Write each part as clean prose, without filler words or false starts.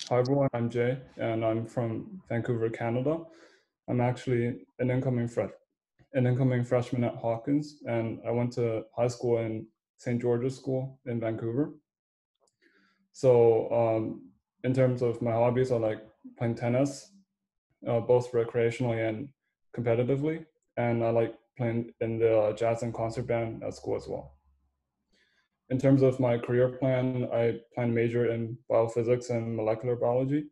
Hi everyone, I'm Jay, and I'm from Vancouver, Canada. I'm actually an incoming freshman at Hopkins, and I went to high school in St. George's School in Vancouver. So, in terms of my hobbies, I like playing tennis, both recreationally and competitively, and I like playing in the jazz and concert band at school as well. In terms of my career plan, I plan to major in biophysics and molecular biology,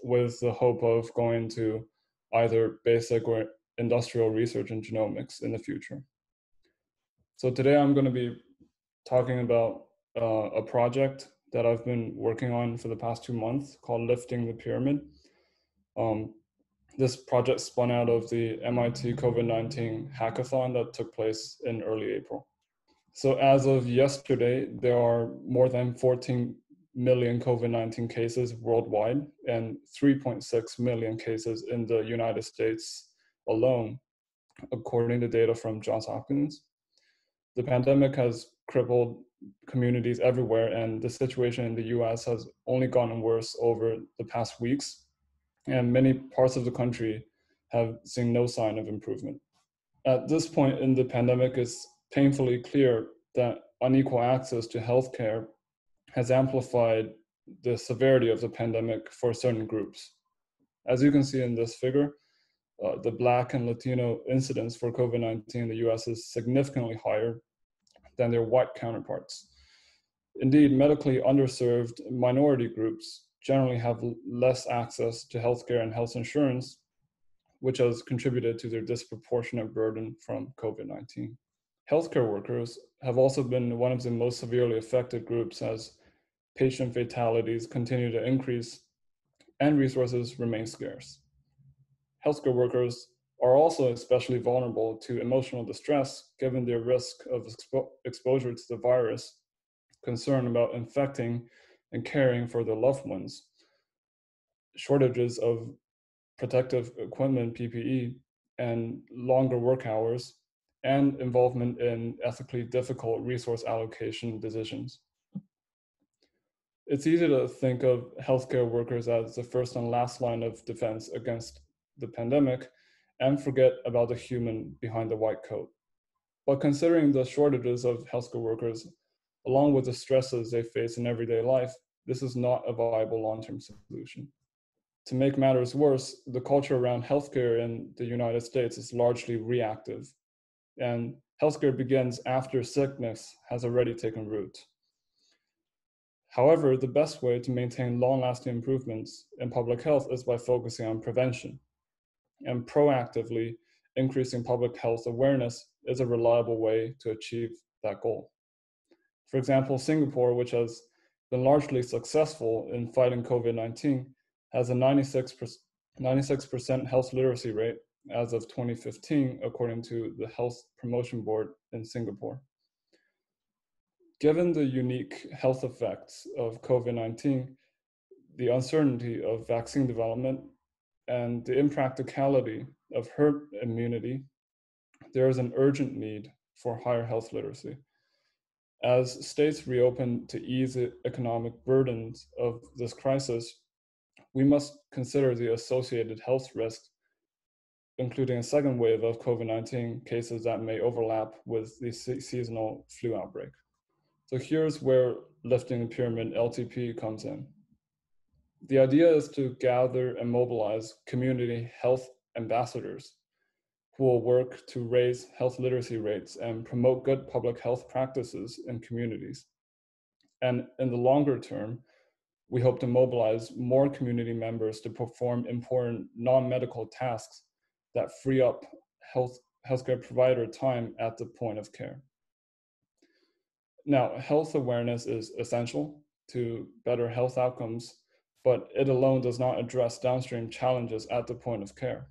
with the hope of going to either basic or industrial research in genomics in the future. So today I'm going to be talking about a project that I've been working on for the past 2 months called Lifting the Pyramid. Um, this project spun out of the MIT COVID-19 hackathon that took place in early April. So as of yesterday, there are more than 14 million COVID-19 cases worldwide and 3.6 million cases in the United States alone, according to data from Johns Hopkins. The pandemic has crippled communities everywhere, and the situation in the US has only gotten worse over the past weeks, and many parts of the country have seen no sign of improvement. At this point in the pandemic, it's painfully clear that unequal access to healthcare has amplified the severity of the pandemic for certain groups. As you can see in this figure, the Black and Latino incidence for COVID-19 in the US is significantly higher than their white counterparts. Indeed, medically underserved minority groups generally have less access to healthcare and health insurance, which has contributed to their disproportionate burden from COVID-19. Healthcare workers have also been one of the most severely affected groups as patient fatalities continue to increase and resources remain scarce. Healthcare workers are also especially vulnerable to emotional distress given their risk of exposure to the virus, concern about infecting and caring for their loved ones, shortages of protective equipment, PPE, and longer work hours, and involvement in ethically difficult resource allocation decisions. It's easy to think of healthcare workers as the first and last line of defense against the pandemic and forget about the human behind the white coat. But considering the shortages of healthcare workers, along with the stresses they face in everyday life, this is not a viable long-term solution. To make matters worse, the culture around healthcare in the United States is largely reactive, and healthcare begins after sickness has already taken root. However, the best way to maintain long-lasting improvements in public health is by focusing on prevention, and proactively increasing public health awareness is a reliable way to achieve that goal. For example, Singapore, which has been largely successful in fighting COVID-19, has a 96% health literacy rate as of 2015, according to the Health Promotion Board in Singapore. Given the unique health effects of COVID-19, the uncertainty of vaccine development, and the impracticality of herd immunity, there is an urgent need for higher health literacy. As states reopen to ease the economic burdens of this crisis, we must consider the associated health risks, including a second wave of COVID-19 cases that may overlap with the seasonal flu outbreak. So here's where Lifting the Pyramid LTP comes in. The idea is to gather and mobilize community health ambassadors who will work to raise health literacy rates and promote good public health practices in communities. And in the longer term, we hope to mobilize more community members to perform important non-medical tasks that free up healthcare provider time at the point of care. Now, health awareness is essential to better health outcomes, but it alone does not address downstream challenges at the point of care.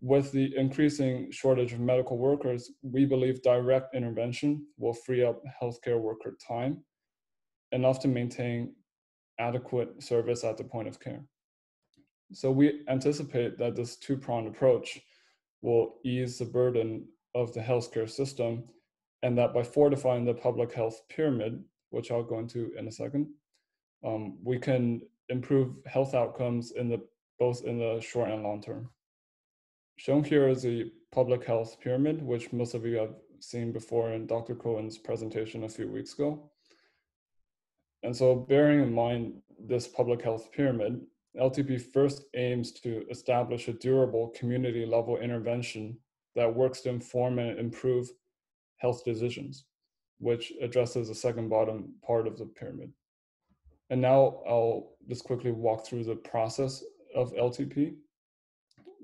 With the increasing shortage of medical workers, we believe direct intervention will free up healthcare worker time, enough to maintain adequate service at the point of care. So we anticipate that this two-pronged approach will ease the burden of the healthcare system, and that by fortifying the public health pyramid, which I'll go into in a second, we can improve health outcomes both in the short and long term. Shown here is a public health pyramid, which most of you have seen before in Dr. Cohen's presentation a few weeks ago. And so bearing in mind this public health pyramid, LTP first aims to establish a durable community level intervention that works to inform and improve health decisions, which addresses the second bottom part of the pyramid. And now I'll just quickly walk through the process of LTP.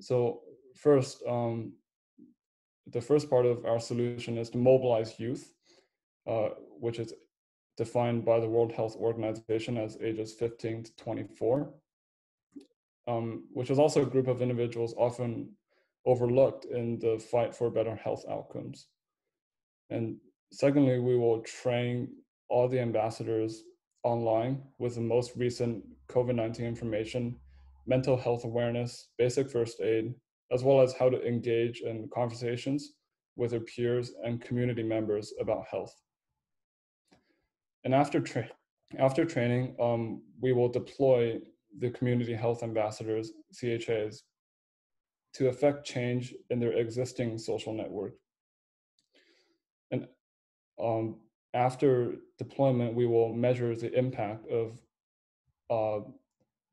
So first, the first part of our solution is to mobilize youth, which is defined by the World Health Organization as ages 15 to 24, which is also a group of individuals often overlooked in the fight for better health outcomes. And secondly, we will train all the ambassadors online with the most recent COVID-19 information, mental health awareness, basic first aid, as well as how to engage in conversations with their peers and community members about health. And after training, we will deploy the community health ambassadors, CHAs, to affect change in their existing social network. And after deployment, we will measure the impact of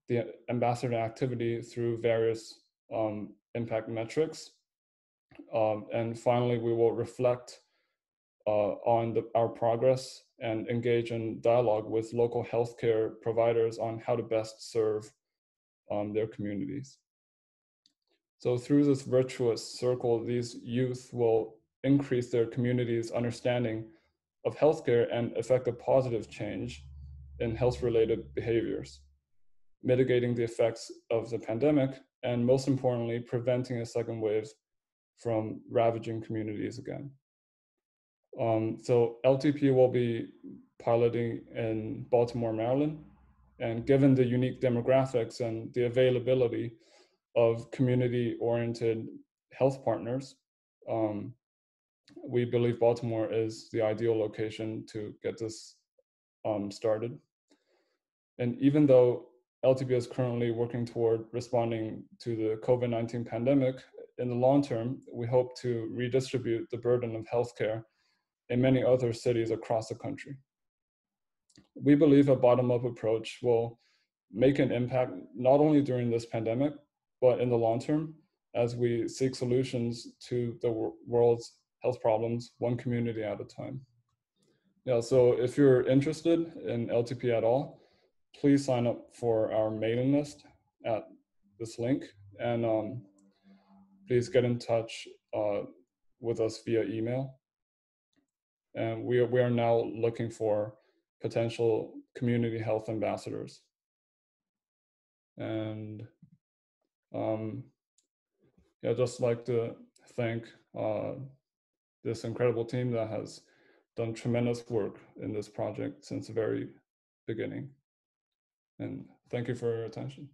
the ambassador activity through various impact metrics. And finally, we will reflect on our progress and engage in dialogue with local healthcare providers on how to best serve their communities. So through this virtuous circle, these youth will increase their community's understanding of healthcare and affect a positive change in health-related behaviors, mitigating the effects of the pandemic, and most importantly, preventing a second wave from ravaging communities again. So LTP will be piloting in Baltimore, Maryland, and given the unique demographics and the availability of community-oriented health partners, we believe Baltimore is the ideal location to get this started. And even though LTP is currently working toward responding to the COVID-19 pandemic, in the long term, we hope to redistribute the burden of healthcare in many other cities across the country. We believe a bottom-up approach will make an impact not only during this pandemic, but in the long term, as we seek solutions to the world's health problems, one community at a time. Yeah, so if you're interested in LTP at all, please sign up for our mailing list at this link, and please get in touch with us via email. And we are now looking for potential community health ambassadors. And I'd just like to thank this incredible team that has done tremendous work in this project since the very beginning. And thank you for your attention.